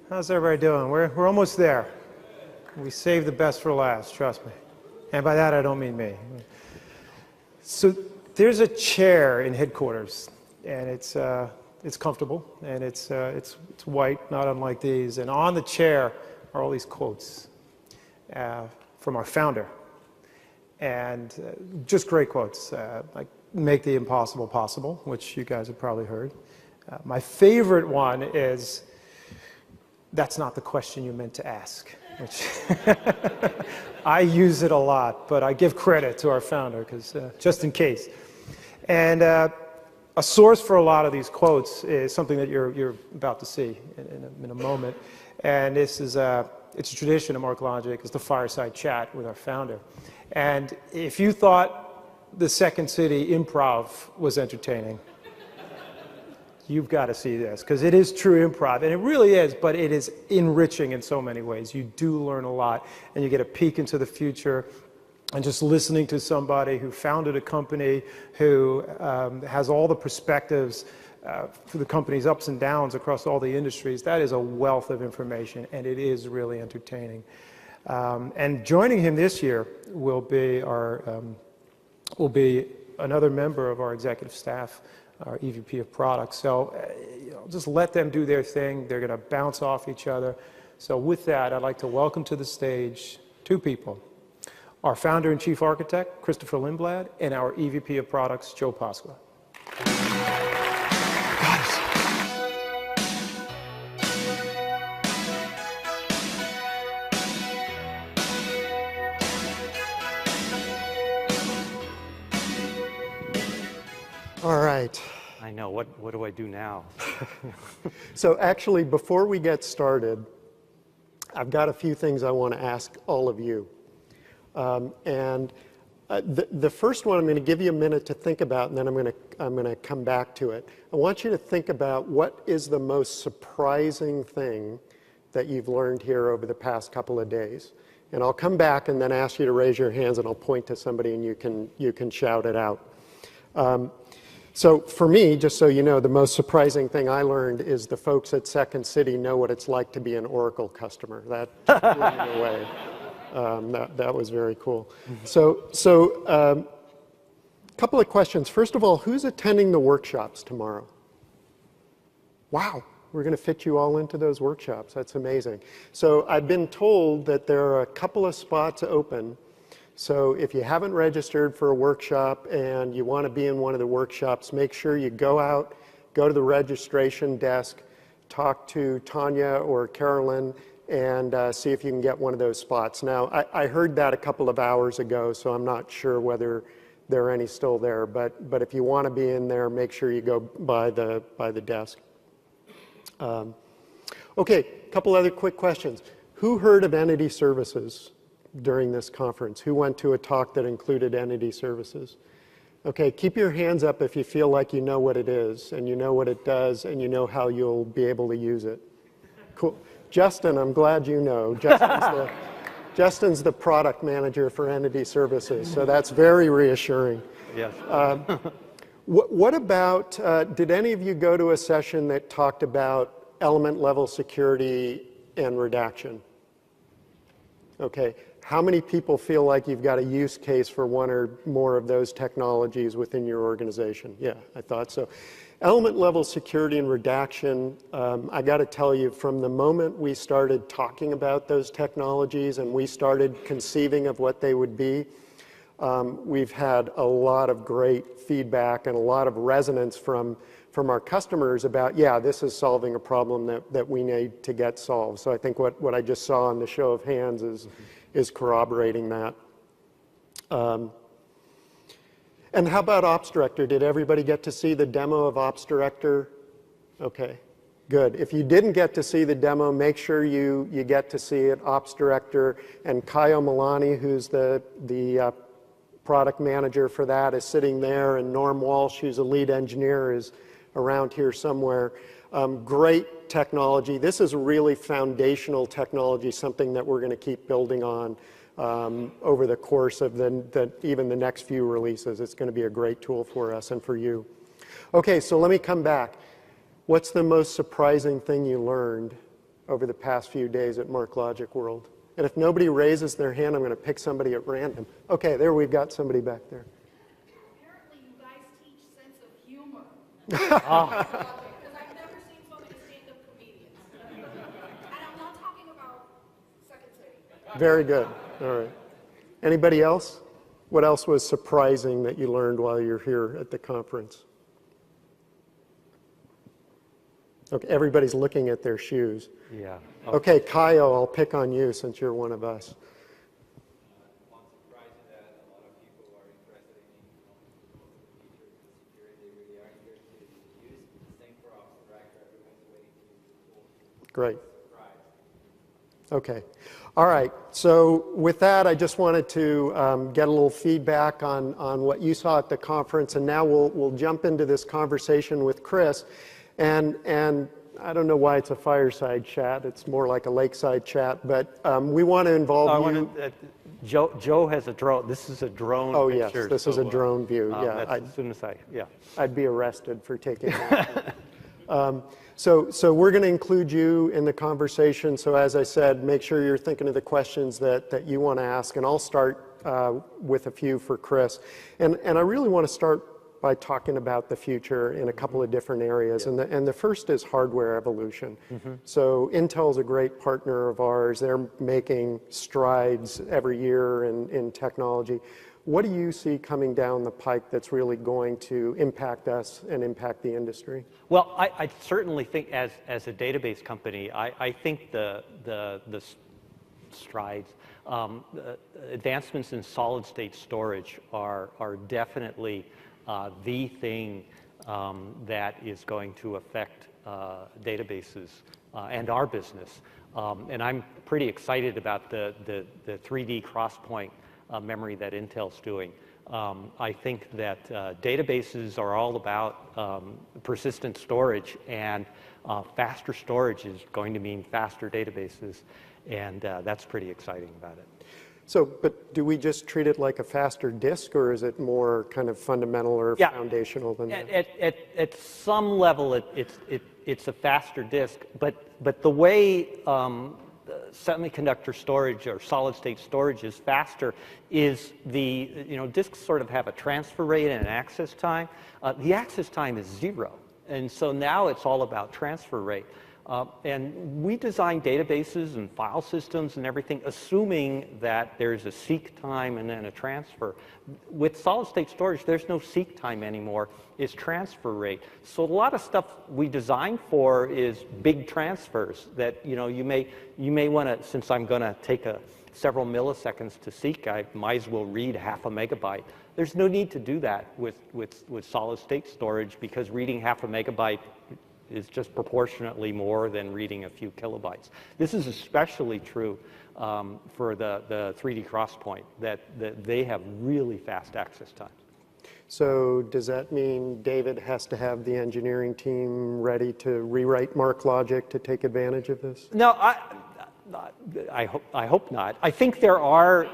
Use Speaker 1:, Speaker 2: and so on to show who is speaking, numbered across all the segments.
Speaker 1: How's everybody doing? We're almost there. We saved the best for last, trust me. And by that, I don't mean me. So there's a chair in headquarters, and it's comfortable, and it's white, not unlike these. And on the chair are all these quotes from our founder. And just great quotes, like make the impossible possible, which you guys have probably heard. My favorite one is, that's not the question you meant to ask, which I use it a lot, but I give credit to our founder, because just in case. And a source for a lot of these quotes is something that you're about to see in a moment. And this is it's a tradition of MarkLogic. It's the Fireside chat with our founder. And if you thought the Second City improv was entertaining, you've got to see this, because it is true improv, and it really is, but it is enriching in so many ways. You do learn a lot, and you get a peek into the future, and just listening to somebody who founded a company, who has all the perspectives for the company's ups and downs across all the industries, that is a wealth of information, and it is really entertaining. And joining him this year will be another member of our executive staff, our EVP of products. So just let them do their thing. They're going to bounce off each other. So with that, I'd like to welcome to the stage two people: our founder and chief architect, Christopher Lindblad, and our EVP of products, Joe Pasqua.
Speaker 2: All right.
Speaker 3: I know. What do I do now?
Speaker 2: So actually, before we get started, I've got a few things I want to ask all of you. The first one, I'm going to give you a minute to think about, and then I'm going to come back to it. I want you to think about what is the most surprising thing that you've learned here over the past couple of days. And I'll come back and then ask you to raise your hands, and I'll point to somebody, and you can shout it out. So for me, just so you know, the most surprising thing I learned is the folks at Second City know what it's like to be an Oracle customer. That blew me away. That was very cool. So couple of questions. First of all, who's attending the workshops tomorrow? Wow, we're going to fit you all into those workshops. That's amazing. So I've been told that there are a couple of spots open. So if you haven't registered for a workshop and you want to be in one of the workshops, make sure you go out, go to the registration desk, talk to Tanya or Carolyn, and see if you can get one of those spots. Now, I heard that a couple of hours ago, so I'm not sure whether there are any still there. But if you want to be in there, make sure you go by the desk. Okay, a couple other quick questions. Who heard of entity services during this conference? Who went to a talk that included entity services? Okay, keep your hands up if you feel like you know what it is, and you know what it does, and you know how you'll be able to use it. Cool. Justin, I'm glad you know. Justin's the product manager for entity services, so that's very reassuring.
Speaker 3: Yes.
Speaker 2: What about, did any of you go to a session that talked about element level security and redaction? Okay. How many people feel like you've got a use case for one or more of those technologies within your organization? Yeah, I thought so. Element level security and redaction, I got to tell you, from the moment we started talking about those technologies and we started conceiving of what they would be, we've had a lot of great feedback and a lot of resonance from our customers about, yeah, this is solving a problem that we need to get solved. So I think what I just saw on the show of hands is corroborating that. And how about Ops Director? Did everybody get to see the demo of Ops Director? Okay, good. If you didn't get to see the demo, make sure you get to see it. Ops Director and Kaio Milani, who's the product manager for that, is sitting there, and Norm Walsh, who's a lead engineer, is around here somewhere. Great technology. This is really foundational technology, something that we're going to keep building on over the course of even the next few releases. It's going to be a great tool for us and for you. Okay, so let me come back. What's the most surprising thing you learned over the past few days at MarkLogic World? And if nobody raises their hand, I'm going to pick somebody at random. Okay, there we've got somebody back there.
Speaker 4: Apparently you guys teach sense of humor. Because I've never seen so many stand-up comedians. And I'm not talking about Second City.
Speaker 2: Very good. All right. Anybody else? What else was surprising that you learned while you're here at the conference? Okay, everybody's looking at their shoes.
Speaker 3: Yeah.
Speaker 2: Okay, Kyle, I'll pick on you since you're one of us.
Speaker 5: One surprise is that a lot of people are interested in features and security. They really are interested in use. The same for abstract. Everyone's waiting to
Speaker 2: Great.
Speaker 5: surprise.
Speaker 2: Okay. All right. So with that, I just wanted to get a little feedback on what you saw at the conference, and now we'll jump into this conversation with Chris. And I don't know why it's a fireside chat. It's more like a lakeside chat, but we want to involve you.
Speaker 3: Joe has a drone. This is a drone
Speaker 2: Oh,
Speaker 3: picture.
Speaker 2: yes, this is a drone view. Yeah,
Speaker 3: As soon as
Speaker 2: I'd be arrested for taking that. So we're going to include you in the conversation. So as I said, make sure you're thinking of the questions that you want to ask, and I'll start with a few for Chris. And I really want to start by talking about the future in a couple of different areas. Yeah. And the first is hardware evolution. Mm-hmm. So Intel's a great partner of ours. They're making strides every year in technology. What do you see coming down the pike that's really going to impact us and impact the industry?
Speaker 3: Well, I certainly think as a database company, I think the strides, advancements in solid state storage are definitely the thing that is going to affect databases and our business. And I'm pretty excited about the 3D crosspoint memory that Intel's doing. I think that databases are all about persistent storage, and faster storage is going to mean faster databases, and that's pretty exciting about it.
Speaker 2: So, but do we just treat it like a faster disk, or is it more kind of fundamental or foundational than that?
Speaker 3: At some level, it's a faster disk, but the way semiconductor storage or solid state storage is faster is disks sort of have a transfer rate and an access time. The access time is 0, and so now it's all about transfer rate. And we design databases and file systems and everything assuming that there's a seek time and then a transfer. With solid state storage, there's no seek time anymore. It's transfer rate. So a lot of stuff we design for is big transfers that you may want to, since I'm going to take several milliseconds to seek, I might as well read half a megabyte. There's no need to do that with solid state storage, because reading half a megabyte is just proportionately more than reading a few kilobytes. This is especially true for the 3D crosspoint, that they have really fast access times.
Speaker 2: So does that mean David has to have the engineering team ready to rewrite MarkLogic to take advantage of this?
Speaker 3: No, I hope not. I think there are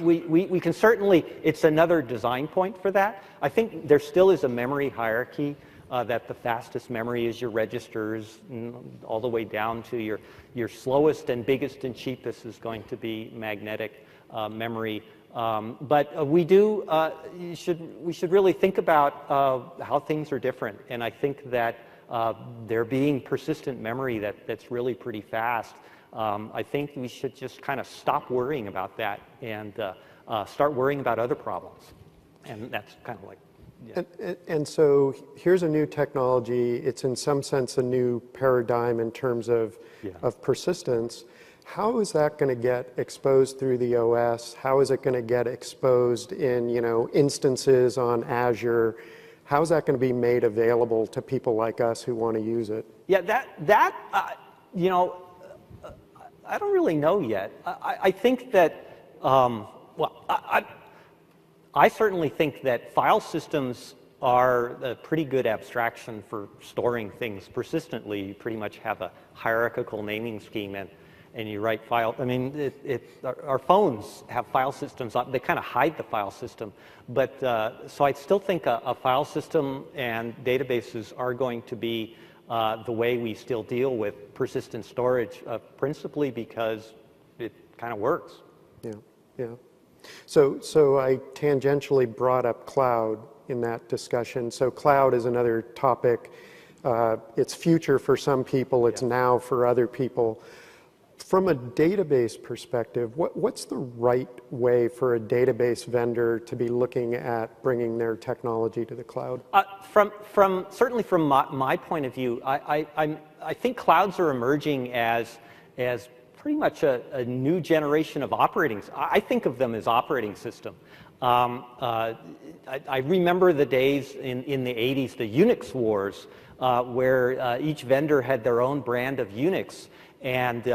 Speaker 3: we can certainly, it's another design point for that. I think there still is a memory hierarchy. That the fastest memory is your registers, all the way down to your slowest and biggest and cheapest is going to be magnetic memory. But we should really think about how things are different, and I think that there being persistent memory that's really pretty fast. I think we should just kind of stop worrying about that and start worrying about other problems, and that's kind of like. Yeah.
Speaker 2: And so here's a new technology. It's in some sense a new paradigm in terms of persistence. How is that going to get exposed through the OS? How is it going to get exposed in instances on Azure? How is that going to be made available to people like us who want to use it?
Speaker 3: Yeah, I don't really know yet. I think that I certainly think that file systems are a pretty good abstraction for storing things persistently. You pretty much have a hierarchical naming scheme, and you write file. I mean, our phones have file systems. They kind of hide the file system. But so I still think a file system and databases are going to be the way we still deal with persistent storage, principally because it kind of works.
Speaker 2: Yeah, yeah. So I tangentially brought up cloud in that discussion. So cloud is another topic. It's future for some people. It's now for other people. From a database perspective, what's the right way for a database vendor to be looking at bringing their technology to the cloud?
Speaker 3: Certainly from my point of view, I think clouds are emerging as pretty much a new generation of I think of them as operating system. I remember the days in the 80s, the Unix wars, where each vendor had their own brand of Unix. And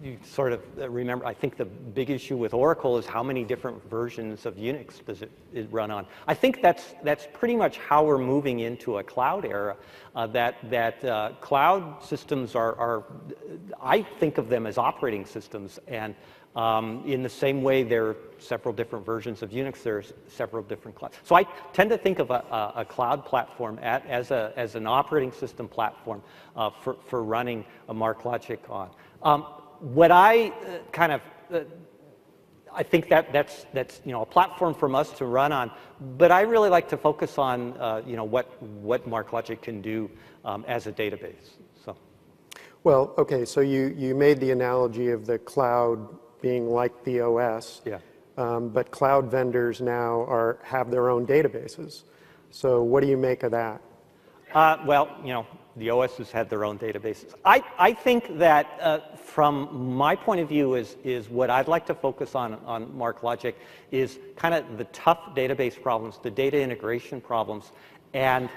Speaker 3: you sort of remember, I think the big issue with Oracle is how many different versions of Unix does it run on. I think that's pretty much how we're moving into a cloud era, that cloud systems are, I think of them as operating systems. And in the same way, there are several different versions of Unix. There's several different clouds. So I tend to think of a cloud platform as an operating system platform for running a MarkLogic on. What I I think that's a platform for us to run on. But I really like to focus on what MarkLogic can do as a database. So.
Speaker 2: Well, okay. So you made the analogy of the cloud being like the OS, but cloud vendors now have their own databases. So what do you make of that?
Speaker 3: Well, the OS has had their own databases. I think that from my point of view is what I'd like to focus on MarkLogic is kind of the tough database problems, the data integration problems. And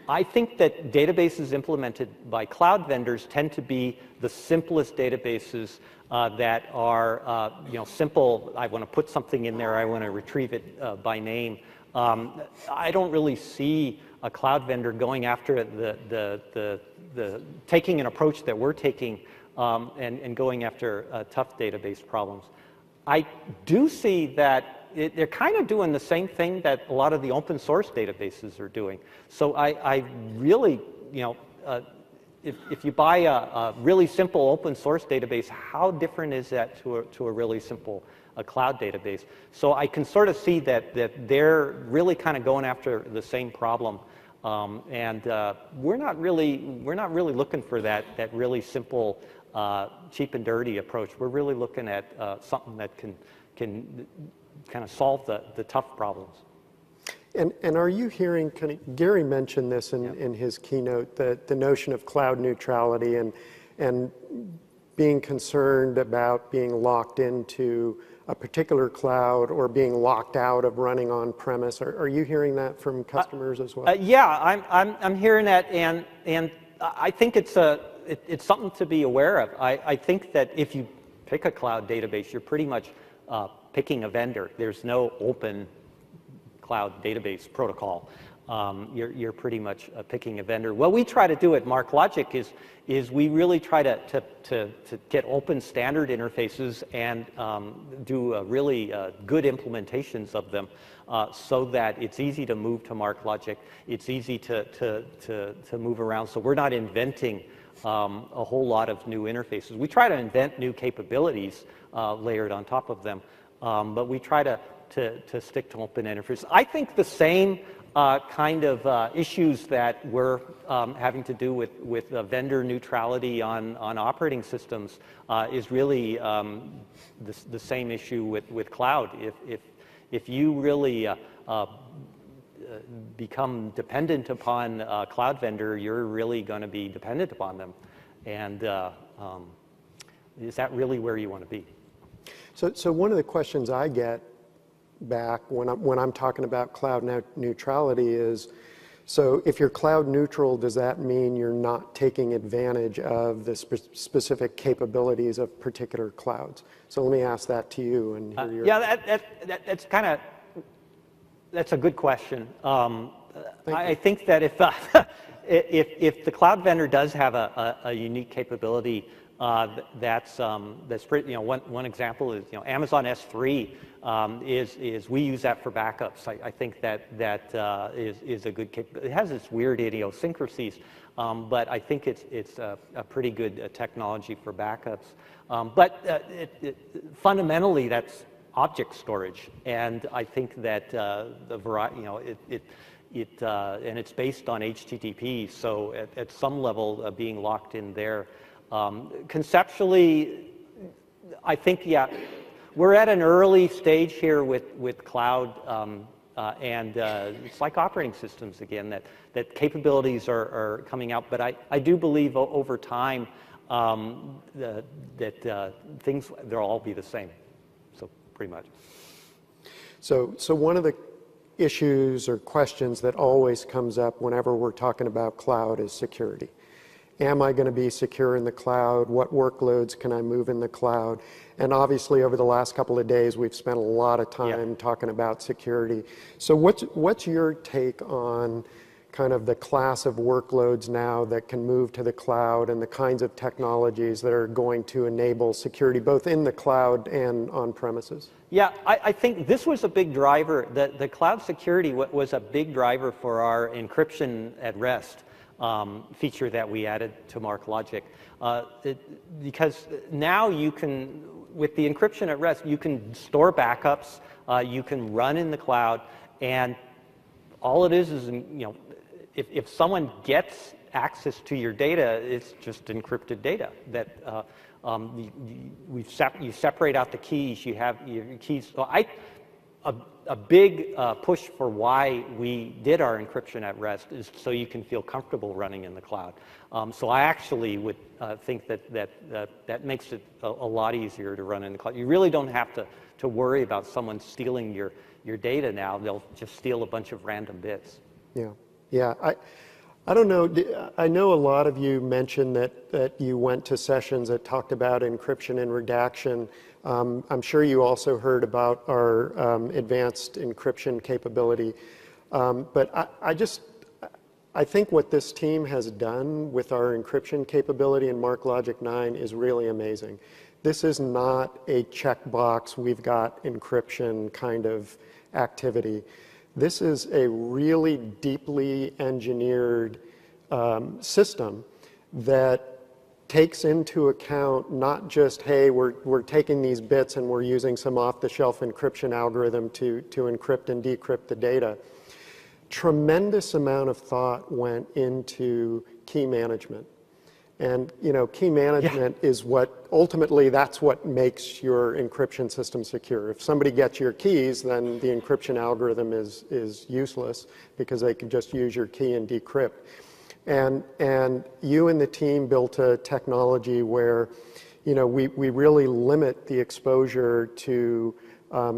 Speaker 3: I think that databases implemented by cloud vendors tend to be the simplest databases that are simple. I want to put something in there. I want to retrieve it by name. I don't really see a cloud vendor going after taking an approach that we're taking and going after tough database problems. I do see that they're kind of doing the same thing that a lot of the open source databases are doing. So I really, if you buy a really simple open source database, how different is that to a really simple cloud database? So I can sort of see that they're really kind of going after the same problem, and we're not really looking for that really simple, cheap and dirty approach. We're really looking at something that can kind of solve the tough problems.
Speaker 2: And are you hearing, Gary mentioned this in his keynote, the notion of cloud neutrality and being concerned about being locked into a particular cloud or being locked out of running on premise. Are you hearing that from customers as well?
Speaker 3: Yeah, I'm hearing that, and I think it's something to be aware of. I think that if you pick a cloud database, you're pretty much picking a vendor. There's no open cloud database protocol. You're pretty much picking a vendor. What we try to do at MarkLogic is we really try to get open standard interfaces and do really good implementations of them so that it's easy to move to MarkLogic. It's easy to move around. So we're not inventing a whole lot of new interfaces. We try to invent new capabilities layered on top of them, but we try to stick to open interfaces. I think the same kind of issues that we're having to do with vendor neutrality on operating systems is really the same issue with cloud. If you really become dependent upon a cloud vendor, you're really going to be dependent upon them. And is that really where you want to be?
Speaker 2: So one of the questions I get back when I'm talking about cloud neutrality is, so if you're cloud neutral, does that mean you're not taking advantage of the specific capabilities of particular clouds? So let me ask that to you and hear your...
Speaker 3: Yeah, that's a good question. I think that if the cloud vendor does have a unique capability That's pretty, one example is, Amazon S3 is we use that for backups. I think that is a good capability. It has its weird idiosyncrasies, but I think it's a pretty good technology for backups. But fundamentally, that's object storage, and I think that the variety, and it's based on HTTP, so at some level being locked in there. Conceptually, I think, yeah, we're at an early stage here with cloud, and it's like operating systems again, that capabilities are coming out, but I do believe over time that things, they'll all be the same, so pretty much.
Speaker 2: So one of the issues or questions that always comes up whenever we're talking about cloud is security. Am I going to be secure in the cloud? What workloads can I move in the cloud? And obviously, over the last couple of days, we've spent a lot of time talking about security. So what's your take on kind of the class of workloads now that can move to the cloud and the kinds of technologies that are going to enable security both in the cloud and on premises?
Speaker 3: Yeah, I think this was a big driver. The cloud security was a big driver for our encryption at rest feature that we added to MarkLogic. Because now you can, with the encryption at rest, you can store backups, you can run in the cloud, and all it is, if someone gets access to your data, it's just encrypted data that you separate out the keys, you have your keys. So a big push for why we did our encryption at rest is so you can feel comfortable running in the cloud. So I actually would think that makes it a lot easier to run in the cloud. You really don't have to worry about someone stealing your data now. They'll just steal a bunch of random bits.
Speaker 2: Yeah. I don't know. I know a lot of you mentioned that you went to sessions that talked about encryption and redaction. I'm sure you also heard about our advanced encryption capability. But I think what this team has done with our encryption capability in MarkLogic 9 is really amazing. This is not a checkbox, we've got encryption kind of activity. This is a really deeply engineered system that takes into account not just, hey, we're taking these bits and we're using some off-the-shelf encryption algorithm to encrypt and decrypt the data. Tremendous amount of thought went into key management. And key management is what, ultimately, that's what makes your encryption system secure. If somebody gets your keys, then the encryption algorithm is useless because they can just use your key and decrypt. And you and the team built a technology where, we really limit the exposure to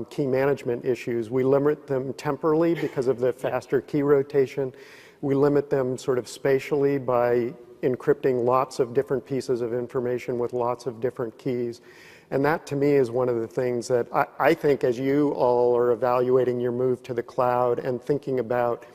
Speaker 2: key management issues. We limit them temporally because of the faster key rotation. We limit them sort of spatially by encrypting lots of different pieces of information with lots of different keys. And that, to me, is one of the things that I think as you all are evaluating your move to the cloud and thinking about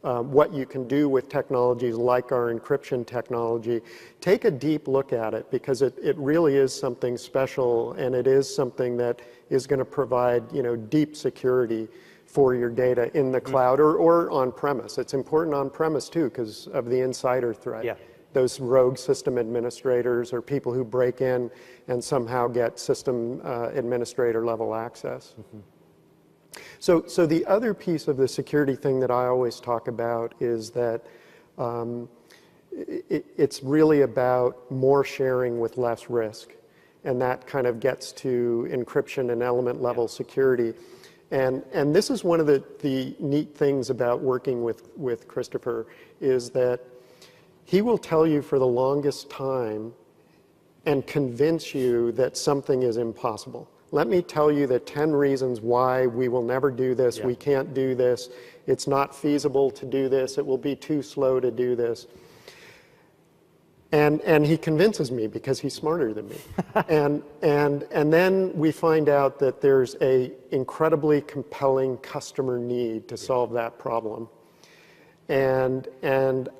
Speaker 2: what you can do with technologies like our encryption technology, take a deep look at it because it really is something special, and it is something that is going to provide deep security for your data in the cloud or on premise. It's important on premise too because of the insider threat. Yeah. Those rogue system administrators or people who break in and somehow get system administrator level access. So the other piece of the security thing that I always talk about is that it's really about more sharing with less risk. And that kind of gets to encryption and element level security. And this is one of the neat things about working with Christopher is that he will tell you for the longest time and convince you that something is impossible. Let me tell you the 10 reasons why we will never do this, we can't do this, it's not feasible to do this, it will be too slow to do this. And he convinces me because he's smarter than me. and then we find out that there's a incredibly compelling customer need to solve that problem. And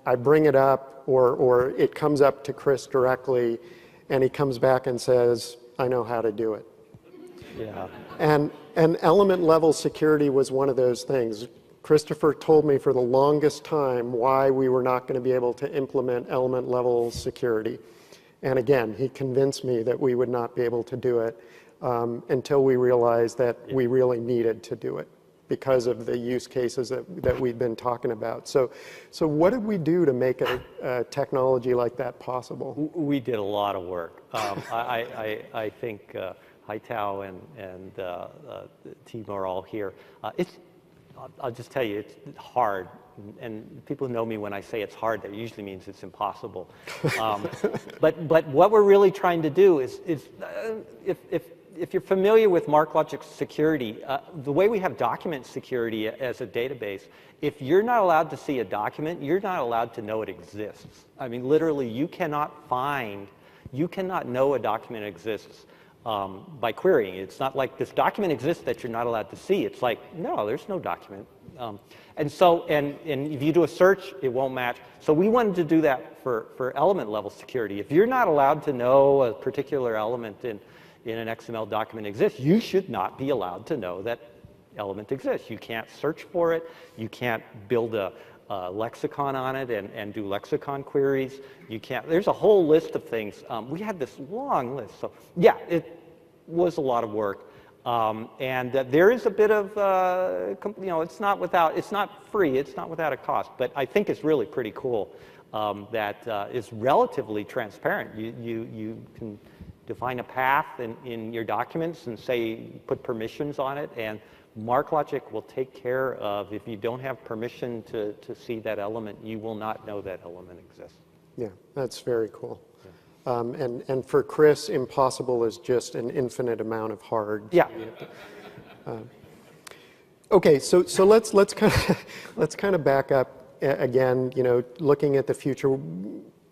Speaker 2: I bring it up or it comes up to Chris directly, and he comes back and says, I know how to do it.
Speaker 3: Yeah.
Speaker 2: And element level security was one of those things. Christopher told me for the longest time why we were not going to be able to implement element level security. And again, he convinced me that we would not be able to do it until we realized that we really needed to do it because of the use cases that we've been talking about. So what did we do to make a technology like that possible?
Speaker 3: We did a lot of work. I think Haitao and Timo are all here. I'll just tell you, it's hard. And people know me when I say it's hard, that usually means it's impossible. But what we're really trying to do is if you're familiar with MarkLogic security, the way we have document security as a database, if you're not allowed to see a document, you're not allowed to know it exists. I mean, literally, you cannot know a document exists by querying. It's not like this document exists that you're not allowed to see. It's like, no, there's no document. And if you do a search, it won't match. So we wanted to do that for element level security. If you're not allowed to know a particular element in an XML document exists, you should not be allowed to know that element exists. You can't search for it. You can't build a lexicon on it and do lexicon queries. You can't. There's a whole list of things. We had this long list. So yeah, it was a lot of work. And there is a bit of, it's not free. It's not without a cost. But I think it's really pretty cool that is relatively transparent. You can define a path in your documents and say, put permissions on it, and MarkLogic will take care of, if you don't have permission to see that element, you will not know that element exists.
Speaker 2: Yeah, that's very cool. Yeah. And for Chris, impossible is just an infinite amount of hard.
Speaker 3: Yeah.
Speaker 2: Okay, so let's kind of back up again. Looking at the future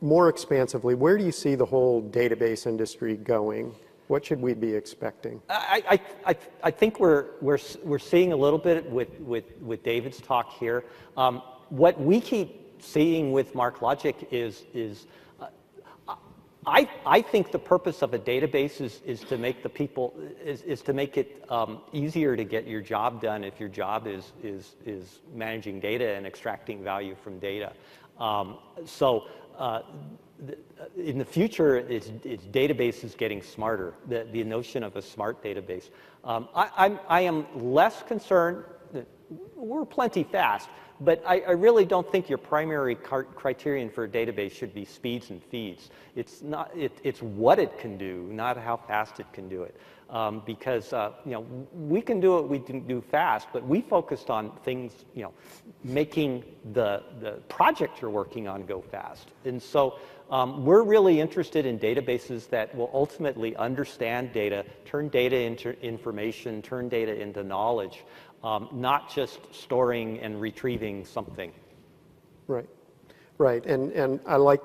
Speaker 2: more expansively, where do you see the whole database industry going? What should we be expecting?
Speaker 3: I think we're seeing a little bit with David's talk here. What we keep seeing with MarkLogic is I think the purpose of a database is to make to make it easier to get your job done if your job is managing data and extracting value from data. In the future, it's databases getting smarter. The notion of a smart database. I am less concerned. We're plenty fast, but I really don't think your primary criterion for a database should be speeds and feeds. It's not. It's what it can do, not how fast it can do it. Because we can do what we can do fast, but we focused on things, making the project you're working on go fast. And so we're really interested in databases that will ultimately understand data, turn data into information, turn data into knowledge, not just storing and retrieving something.
Speaker 2: Right, and I like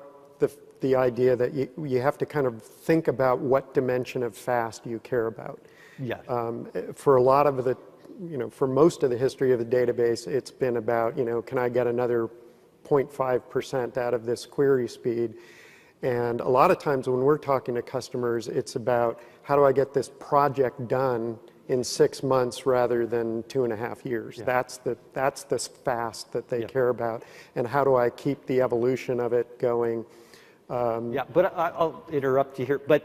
Speaker 2: the idea that you have to kind of think about what dimension of fast you care about.
Speaker 3: Yeah.
Speaker 2: For a lot of the, for most of the history of the database, it's been about, can I get another 0.5% out of this query speed? And a lot of times when we're talking to customers, it's about how do I get this project done in 6 months rather than 2.5 years. Yeah. That's the fast that they care about, and how do I keep the evolution of it going?
Speaker 3: But I'll interrupt you here. But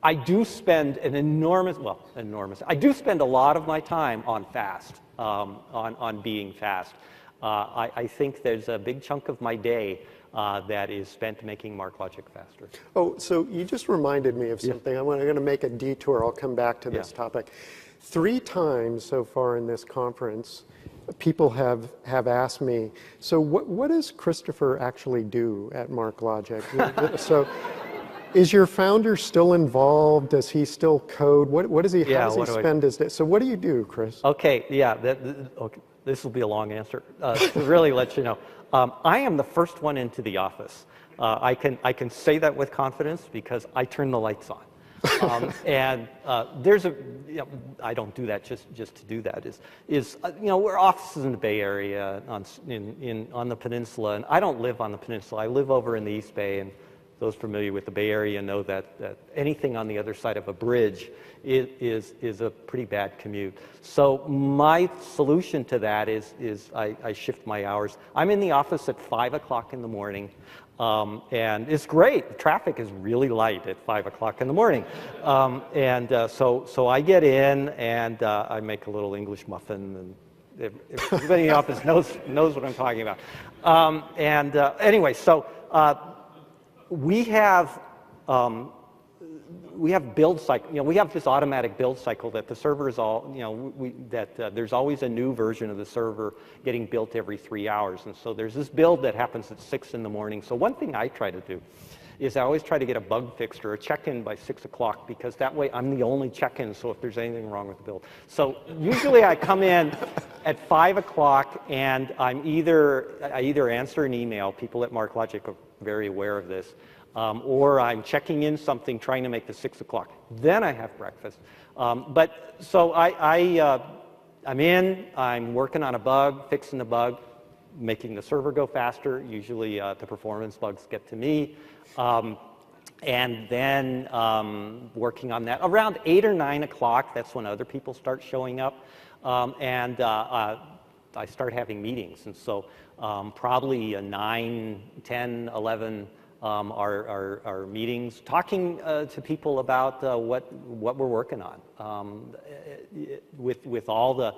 Speaker 3: I do spend I do spend a lot of my time on fast, on being fast. I think there's a big chunk of my day that is spent making MarkLogic faster.
Speaker 2: Oh, so you just reminded me of something. Yeah. I'm going to make a detour. I'll come back to this topic. 3 times so far in this conference, people have asked me, so what does Christopher actually do at MarkLogic? So is your founder still involved? Does he still code? What does he, how does he spend his day? So what do you do, Chris?
Speaker 3: Okay, okay, this will be a long answer. To really let you know, I am the first one into the office. I can say that with confidence because I turn the lights on. There's I don't do that just to do that. We're offices in the Bay Area on the peninsula, and I don't live on the peninsula. I live over in the East Bay, and those familiar with the Bay Area know that anything on the other side of a bridge is a pretty bad commute. So my solution to that is I shift my hours. I'm in the office at 5 o'clock in the morning, and it's great. The traffic is really light at 5 o'clock in the morning. So I get in, and I make a little English muffin, and if everybody in the office knows what I'm talking about. Anyway, so we have build cycle. We have this automatic build cycle that the servers all, there's always a new version of the server getting built every 3 hours. And so there's this build that happens at 6 in the morning. So one thing I try to do is I always try to get a bug fixed or a check-in by 6 o'clock, because that way I'm the only check-in, so if there's anything wrong with the build. So usually I come in at 5 o'clock, and I either answer an email. People at MarkLogic are very aware of this. Or I'm checking in something, trying to make the 6 o'clock. Then I have breakfast. So I'm in, I'm working on a bug, fixing the bug, making the server go faster. Usually the performance bugs get to me. And then working on that. Around 8 or 9 o'clock, that's when other people start showing up. I start having meetings. And so probably 9, 10, 11 our meetings, talking to people about what we're working on. With all the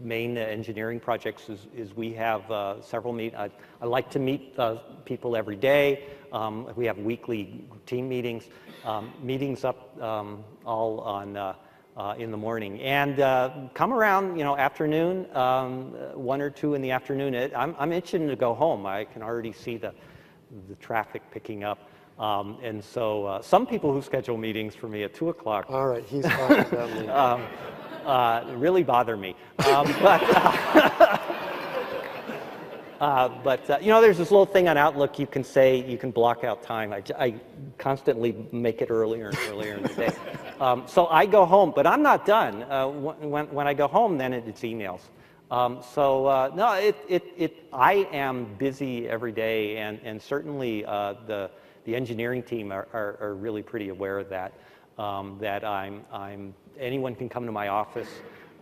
Speaker 3: main engineering projects is we have several I like to meet people every day. We have weekly team meetings, meetings up all on in the morning, and come around afternoon, 1 or 2 in the afternoon. I'm itching to go home. I can already see the traffic picking up. And so some people who schedule meetings for me at 2 o'clock.
Speaker 2: All right, he's talking about me.
Speaker 3: Really bother me. There's this little thing on Outlook you can say, you can block out time. I constantly make it earlier and earlier in the day. So I go home, but I'm not done. When I go home, then it's emails. I am busy every day, and certainly the engineering team are really pretty aware of that. That anyone can come to my office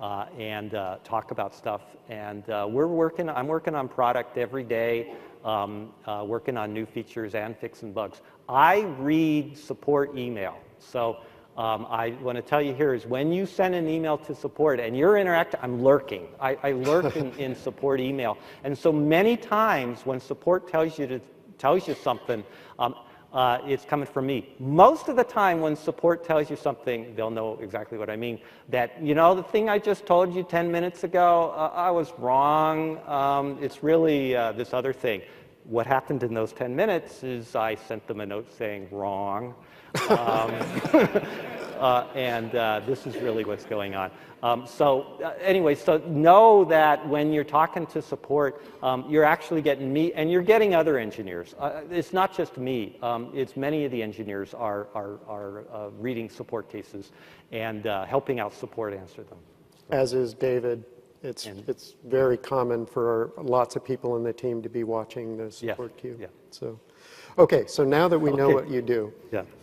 Speaker 3: and talk about stuff, and I'm working on product every day, working on new features and fixing bugs. I read support email, so. I want to tell you here is when you send an email to support and you're interacting, I'm lurking. I lurk in support email. And so many times when support tells you something, it's coming from me. Most of the time when support tells you something, they'll know exactly what I mean. That, the thing I just told you 10 minutes ago, I was wrong. It's really this other thing. What happened in those 10 minutes is I sent them a note saying wrong. This is really what's going on. Anyway, so know that when you're talking to support, you're actually getting me, and you're getting other engineers. It's not just me. It's many of the engineers are reading support cases and helping out support answer them.
Speaker 2: As is David. It's very common for lots of people in the team to be watching the support queue. Yeah. So, okay, so now that we know what you do,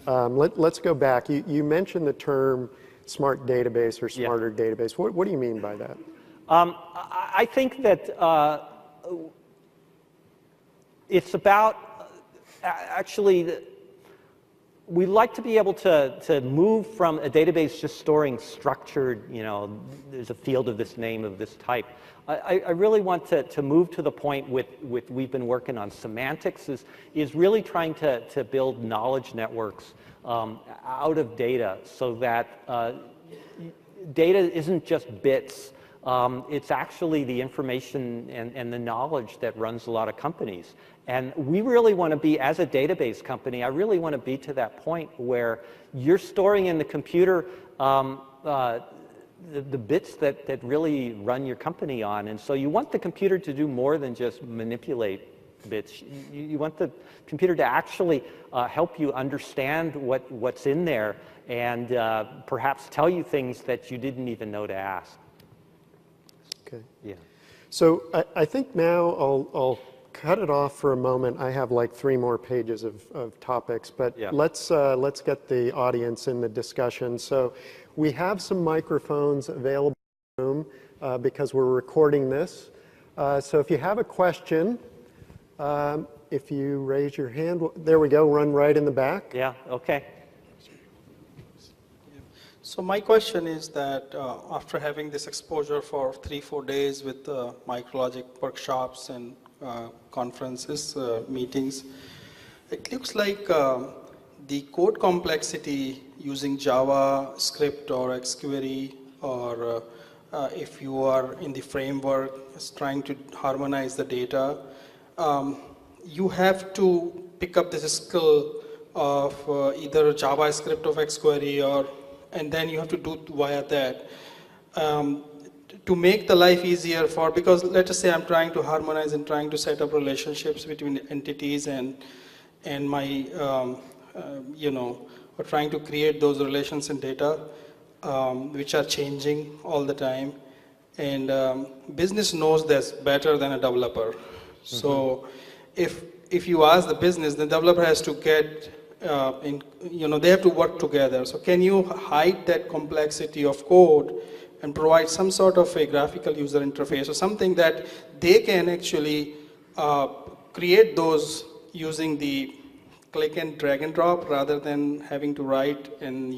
Speaker 2: let's go back. You mentioned the term smart database or smarter database. What do you mean by that?
Speaker 3: I think that it's about actually. We like to be able to move from a database just storing structured, there's a field of this name of this type. I really want to move to the point we've been working on semantics is really trying to build knowledge networks out of data so that data isn't just bits. It's actually the information and the knowledge that runs a lot of companies. And we really want to be, as a database company, I really want to be to that point where you're storing in the computer the bits that really run your company on. And so you want the computer to do more than just manipulate bits. You want the computer to actually help you understand what's in there and perhaps tell you things that you didn't even know to ask.
Speaker 2: Okay.
Speaker 3: Yeah.
Speaker 2: So I think now I'll cut it off for a moment. I have like 3 more pages of topics, but
Speaker 3: Yeah.
Speaker 2: let's get the audience in the discussion. So we have some microphones available in the room because we're recording this. So if you have a question, if you raise your hand, there we go, run right in the back.
Speaker 3: Yeah, okay.
Speaker 6: So my question is that after having this exposure for 3-4 days with MarkLogic workshops and conferences, meetings, it looks like the code complexity using JavaScript or XQuery, or if you are in the framework is trying to harmonize the data, you have to pick up this skill of either JavaScript of XQuery, and then you have to do via that to make the life easier for, because let's just say I'm trying to harmonize and trying to set up relationships between entities and my, or trying to create those relations in data, which are changing all the time. And business knows this better than a developer. Mm-hmm. So if you ask the business, the developer has to get they have to work together. So can you hide that complexity of code and provide some sort of a graphical user interface or something that they can actually create those using the click and drag and drop rather than having to write and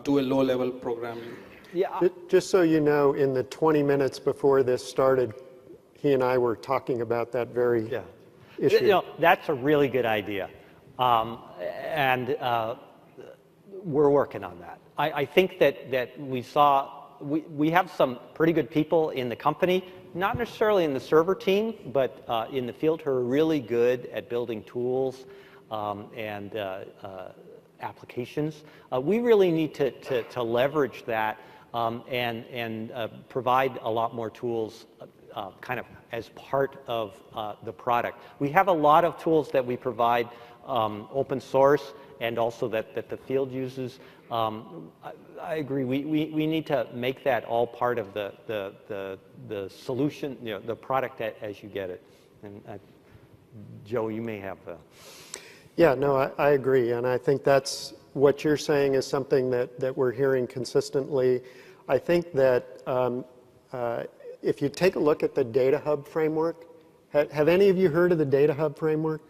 Speaker 6: do a low-level programming?
Speaker 3: Yeah.
Speaker 2: Just so you know, in the 20 minutes before this started, he and I were talking about that very issue.
Speaker 3: That's a really good idea. And we're working on that. I think that we have some pretty good people in the company, not necessarily in the server team, but in the field who are really good at building tools and applications. We really need to leverage that and provide a lot more tools kind of as part of the product. We have a lot of tools that we provide open source and also that the field uses. I agree. We need to make that all part of the solution, the product as you get it. And Joe, you may have.
Speaker 2: Yeah, no, I agree, and I think that's what you're saying is something that we're hearing consistently. I think that if you take a look at the Data Hub framework, have any of you heard of the Data Hub framework?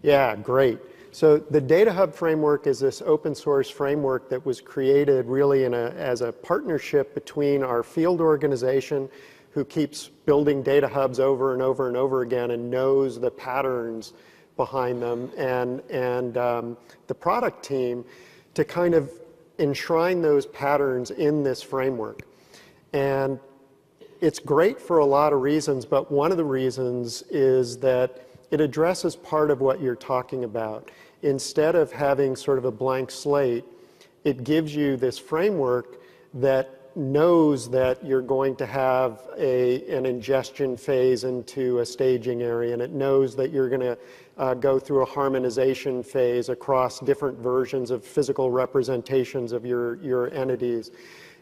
Speaker 2: Yeah, great. So the Data Hub framework is this open source framework that was created really as a partnership between our field organization, who keeps building data hubs over and over and over again and knows the patterns behind them, and the product team to kind of enshrine those patterns in this framework. And it's great for a lot of reasons, but one of the reasons is that it addresses part of what you're talking about. Instead of having sort of a blank slate, it gives you this framework that knows that you're going to have an ingestion phase into a staging area, and it knows that you're going to go through a harmonization phase across different versions of physical representations of your entities.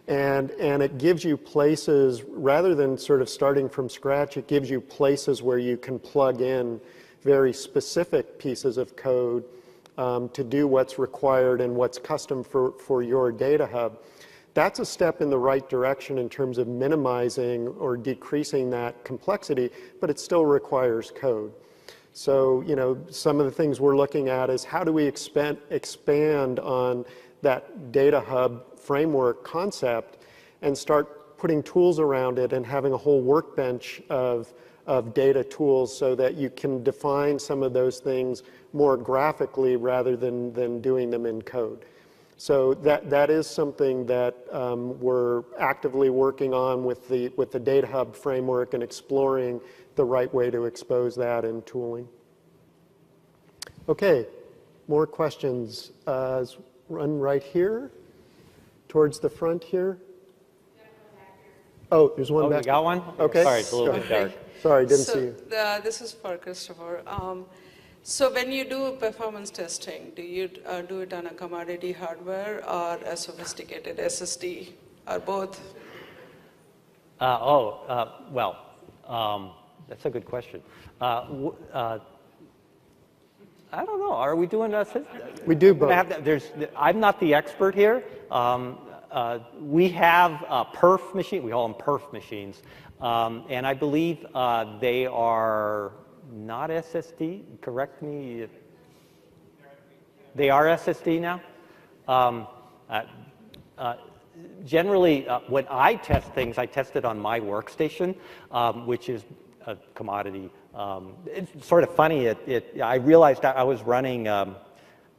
Speaker 2: And it gives you places, rather than sort of starting from scratch, it gives you places where you can plug in very specific pieces of code to do what's required and what's custom for your data hub. That's a step in the right direction in terms of minimizing or decreasing that complexity, but it still requires code. So, some of the things we're looking at is how do we expand on that data hub framework concept and start putting tools around it and having a whole workbench of data tools so that you can define some of those things more graphically rather than doing them in code. So that is something that we're actively working on with the Data Hub framework and exploring the right way to expose that in tooling. Okay, more questions. Run right here, towards the front here. Oh, there's one back.
Speaker 3: You got one?
Speaker 2: Okay.
Speaker 3: Sorry, it's a little bit dark.
Speaker 2: Sorry, didn't see you.
Speaker 7: This is for Christopher. So when you do performance testing, do you do it on a commodity hardware or a sophisticated SSD, or both?
Speaker 3: That's a good question. I don't know. Are we doing this?
Speaker 2: We do both.
Speaker 3: I'm not the expert here. We have perf machines. We call them perf machines. And I believe they are not SSD. Correct me. They are SSD now? Generally, when I test things, I test it on my workstation, which is a commodity. It's sort of funny. I realized I was running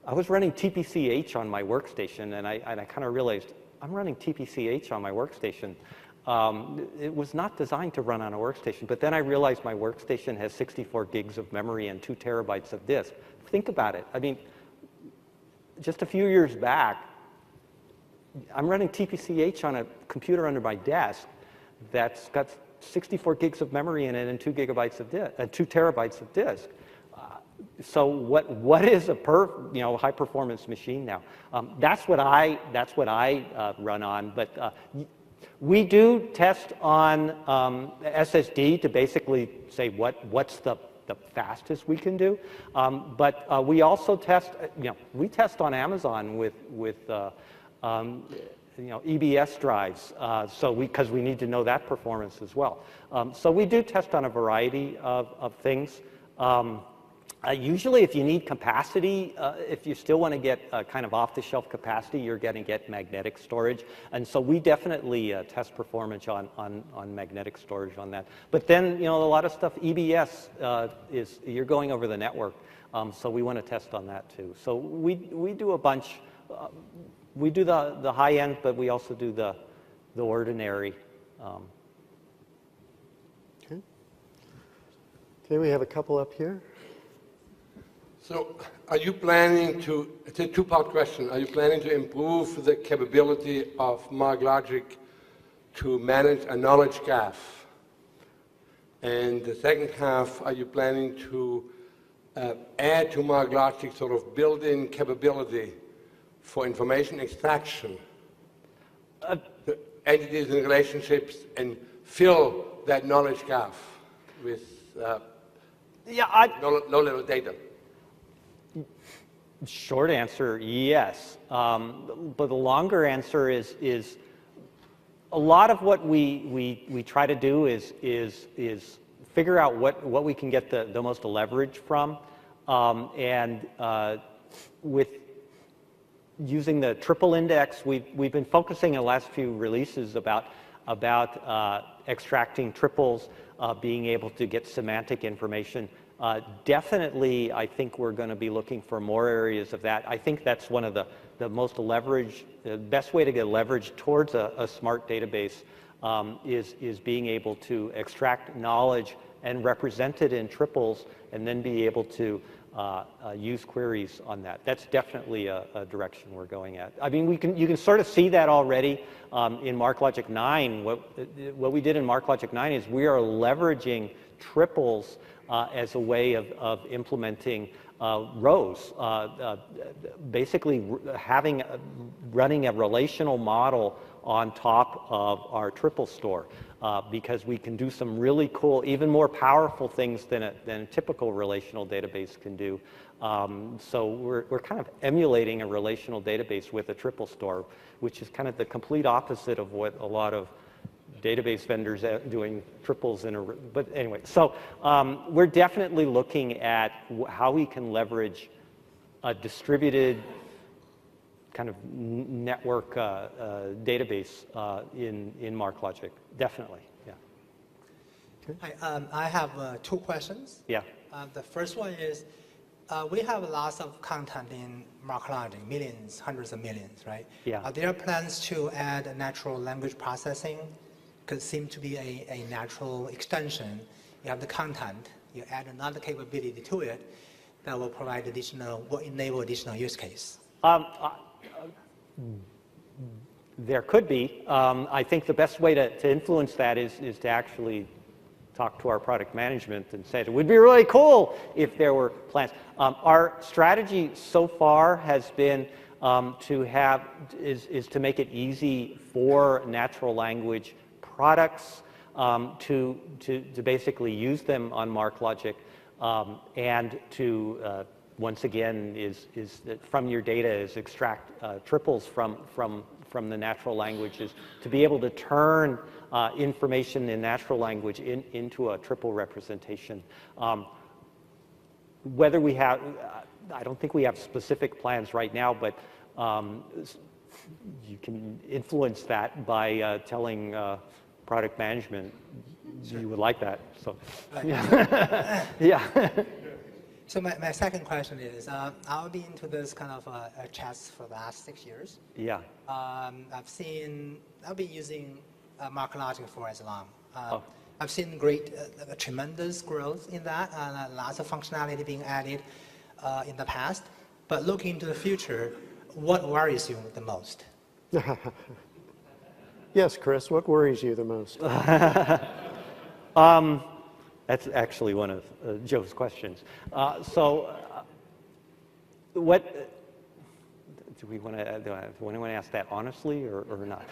Speaker 3: TPCH on my workstation, and I kind of realized I'm running TPCH on my workstation. It was not designed to run on a workstation, but then I realized my workstation has 64 gigs of memory and 2 terabytes of disk. Think about it. I mean, just a few years back, I'm running TPCH on a computer under my desk that's got 64 gigs of memory in it and 2 terabytes of disk. So what is a high performance machine now? That's what I run on. But we do test on SSD to basically say what's the fastest we can do. But we also test. We test on Amazon with EBS drives, because we need to know that performance as well. So we do test on a variety of things. Usually, if you need capacity, if you still want to get kind of off-the-shelf capacity, you're going to get magnetic storage. And so we definitely test performance on magnetic storage on that. But then, a lot of stuff, EBS, you're going over the network. So we want to test on that, too. So we do a bunch. We do the high end, but we also do the ordinary.
Speaker 2: Okay, we have a couple up here.
Speaker 8: So are you planning to, it's a two-part question, are you planning to improve the capability of MarkLogic to manage a knowledge graph? And the second half, are you planning to add to MarkLogic sort of built-in capability for information extraction, the entities and relationships, and fill that knowledge graph with low-level data?
Speaker 3: Short answer, yes. But the longer answer is a lot of what we try to do is figure out what we can get the most leverage from, and with using the triple index, we've been focusing in the last few releases about extracting triples, being able to get semantic information. Definitely, I think we're going to be looking for more areas of that. I think that's one of the most leverage, the best way to get leverage towards a smart database is being able to extract knowledge and represent it in triples, and then be able to use queries on that. That's definitely a direction we're going at. I mean, you can sort of see that already in MarkLogic 9. What we did in MarkLogic 9 is we are leveraging triples as a way of implementing rows, basically running a relational model on top of our triple store, because we can do some really cool, even more powerful things than a typical relational database can do. So we're kind of emulating a relational database with a triple store, which is kind of the complete opposite of what a lot of database vendors doing triples but anyway, so we're definitely looking at how we can leverage a distributed kind of network database in MarkLogic. Definitely, yeah.
Speaker 2: Okay.
Speaker 9: I have two questions.
Speaker 3: Yeah.
Speaker 9: The first one is, we have lots of content in MarkLogic, millions, hundreds of millions, right?
Speaker 3: Yeah.
Speaker 9: Are there plans to add natural language processing? Because it seems to be a natural extension. You have the content, you add another capability to it that will provide will enable additional use case.
Speaker 3: There could be. I think the best way to influence that is to actually talk to our product management and say it would be really cool if there were plans. Our strategy so far has been to make it easy for natural language products to basically use them on MarkLogic and to once again is that from your data is extract triples from the natural languages to be able to turn information in natural language into a triple representation. Whether we have, I don't think we have specific plans right now, but you can influence that by telling product management you would like that. So, yeah.
Speaker 9: So my second question is, I've been into this kind of chats for the last 6 years.
Speaker 3: Yeah.
Speaker 9: I've been using MarkLogic for as long.
Speaker 3: Oh.
Speaker 9: I've seen tremendous growth in that, and lots of functionality being added in the past. But looking into the future, what worries you the most?
Speaker 2: Yes, Chris, what worries you the most?
Speaker 3: That's actually one of Joe's questions. What do we want to? Do anyone want to ask that honestly or not?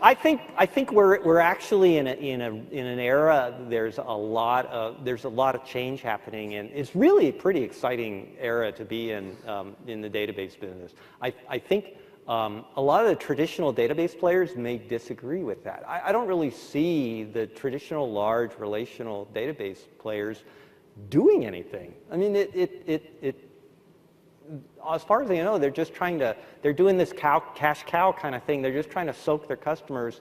Speaker 3: I think we're actually in an era. There's a lot of change happening, and it's really a pretty exciting era to be in the database business. I think a lot of the traditional database players may disagree with that. I don't really see the traditional large relational database players doing anything. I mean, as far as I know, they're doing this cash cow kind of thing. They're just trying to soak their customers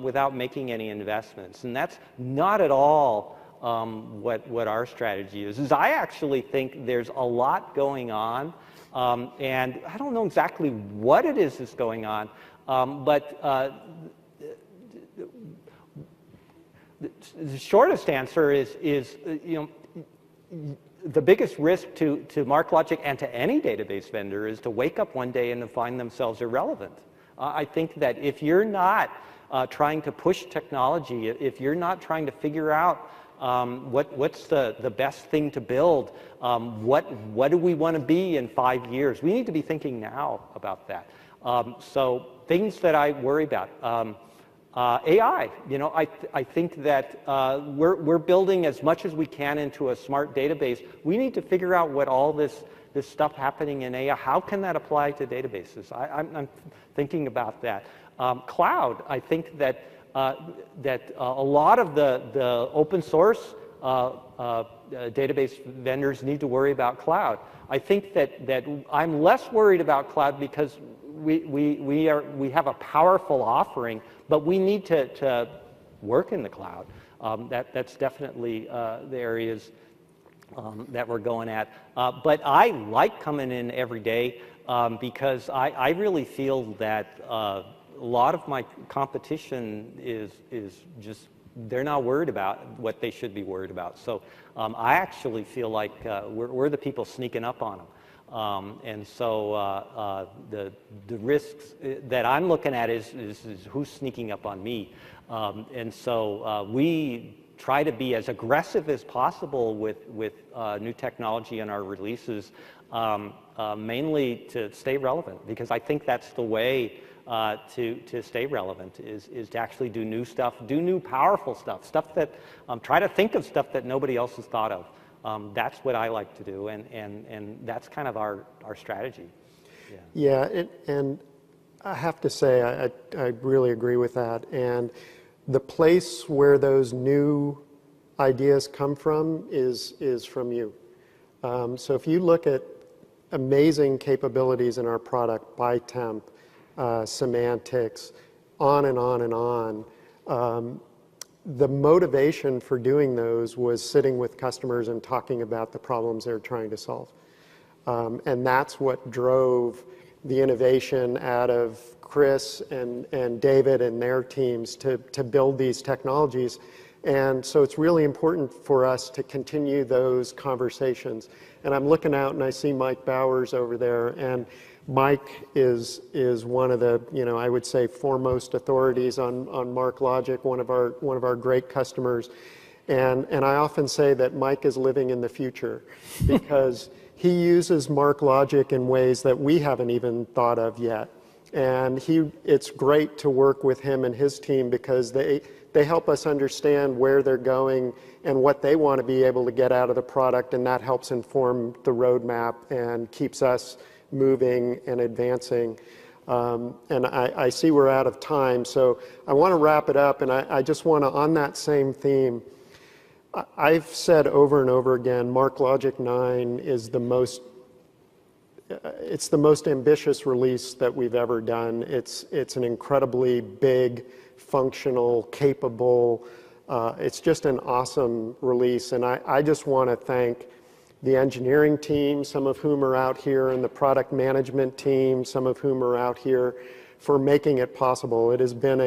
Speaker 3: without making any investments. And that's not at all what our strategy is. I actually think there's a lot going on. And I don't know exactly what it is that's going on, but the shortest answer is the biggest risk to MarkLogic and to any database vendor is to wake up one day and to find themselves irrelevant. I think that if you're not trying to push technology, if you're not trying to figure out what's the best thing to build, what do we want to be in 5 years, we need to be thinking now about that. So things that I worry about. AI, I think that we're building as much as we can into a smart database. We need to figure out what all this stuff happening in AI, how can that apply to databases? I'm thinking about that. Cloud, I think that a lot of the open source database vendors need to worry about cloud. I think that I'm less worried about cloud because we have a powerful offering, but we need to work in the cloud. That's definitely the areas that we're going at. But I like coming in every day because I really feel that a lot of my competition is just, they're not worried about what they should be worried about. So I actually feel like we're the people sneaking up on them. And so the risks that I'm looking at is who's sneaking up on me. And so we try to be as aggressive as possible with new technology in our releases, mainly to stay relevant, because I think that's the way to stay relevant is to actually do new stuff, do new powerful stuff that try to think of stuff that nobody else has thought of. That's what I like to do, and that's kind of our strategy.
Speaker 2: Yeah, and I have to say I really agree with that. And the place where those new ideas come from is from you. So if you look at amazing capabilities in our product by temp, semantics, on and on and on. The motivation for doing those was sitting with customers and talking about the problems they're trying to solve. And that's what drove the innovation out of Chris and David and their teams to build these technologies. And so it's really important for us to continue those conversations. And I'm looking out and I see Mike Bowers over there, and Mike is one of the, I would say, foremost authorities on MarkLogic, one of our great customers. And I often say that Mike is living in the future because he uses MarkLogic in ways that we haven't even thought of yet. And it's great to work with him and his team because they help us understand where they're going and what they want to be able to get out of the product, and that helps inform the roadmap and keeps us moving and advancing. And I see we're out of time, so I want to wrap it up, and I just want to, on that same theme, I've said over and over again, MarkLogic 9 is it's the most ambitious release that we've ever done. It's an incredibly big, functional, capable, it's just an awesome release. And I just want to thank the engineering team, some of whom are out here, and the product management team, some of whom are out here, for making it possible. It's been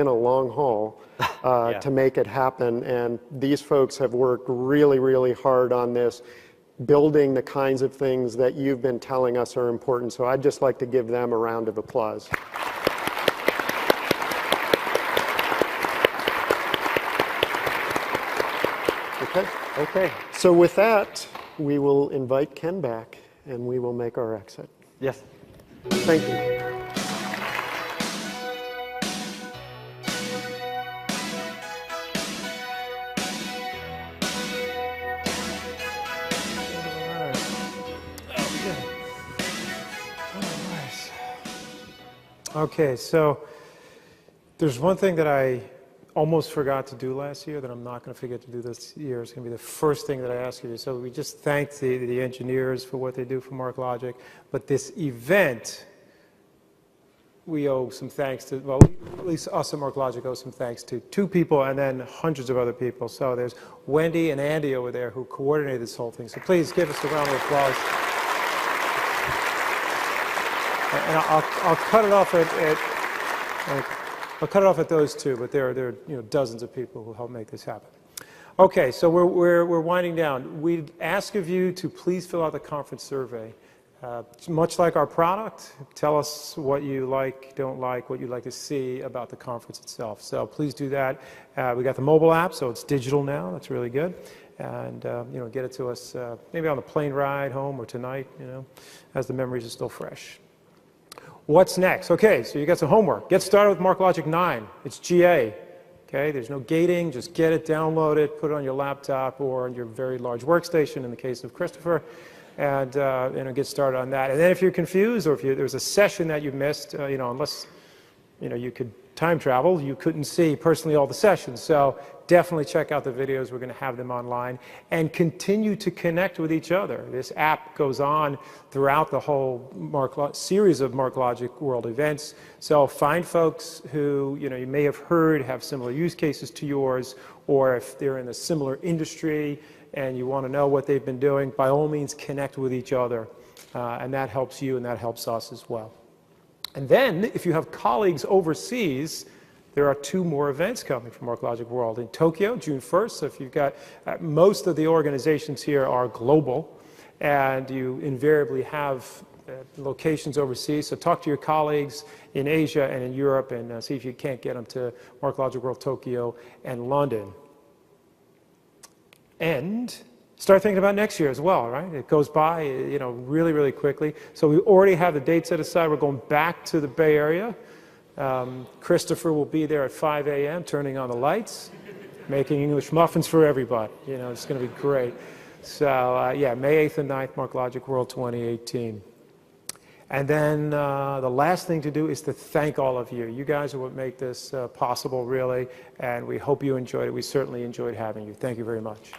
Speaker 2: a long haul to make it happen, and these folks have worked really, really hard on this, building the kinds of things that you've been telling us are important. So I'd just like to give them a round of applause. Okay. So with that, we will invite Ken back, and we will make our exit.
Speaker 3: Yes.
Speaker 2: Thank you.
Speaker 1: Okay, so there's one thing that I almost forgot to do last year that I'm not going to forget to do this year. It's going to be the first thing that I ask you to do. So we just thank the engineers for what they do for MarkLogic. But this event, we owe some thanks to, well, at least us at MarkLogic owe some thanks to 2 people and then hundreds of other people. So there's Wendy and Andy over there who coordinated this whole thing. So please give us a round of applause. And I'll cut it off at those 2, but there are dozens of people who help make this happen. Okay, so we're winding down. We'd ask of you to please fill out the conference survey. Much like our product, tell us what you like, don't like, what you'd like to see about the conference itself. So please do that. We got the mobile app, so it's digital now. That's really good. And get it to us maybe on the plane ride home or tonight, as the memories are still fresh. What's next? Okay, so you got some homework. Get started with MarkLogic 9. It's GA. Okay, there's no gating. Just get it, download it, put it on your laptop or on your very large workstation in the case of Christopher, and get started on that. And then if you're confused or if there's a session that you missed, unless you could time travel, you couldn't see personally all the sessions. So definitely check out the videos. We're going to have them online and continue to connect with each other. This app goes on throughout the whole series of MarkLogic World events. So find folks who you may have heard have similar use cases to yours, or if they're in a similar industry and you want to know what they've been doing, by all means connect with each other. And that helps you and that helps us as well. And then, if you have colleagues overseas, there are 2 more events coming from MarkLogic World. In Tokyo, June 1st, so if you've got, most of the organizations here are global, and you invariably have locations overseas, so talk to your colleagues in Asia and in Europe and see if you can't get them to MarkLogic World Tokyo and London. And start thinking about next year as well, right? It goes by, really, really quickly. So we already have the date set aside. We're going back to the Bay Area. Christopher will be there at 5 a.m. turning on the lights, making English muffins for everybody. It's going to be great. So May 8th and 9th, MarkLogic World 2018. And then the last thing to do is to thank all of you. You guys are what make this possible, really, and we hope you enjoyed it. We certainly enjoyed having you. Thank you very much.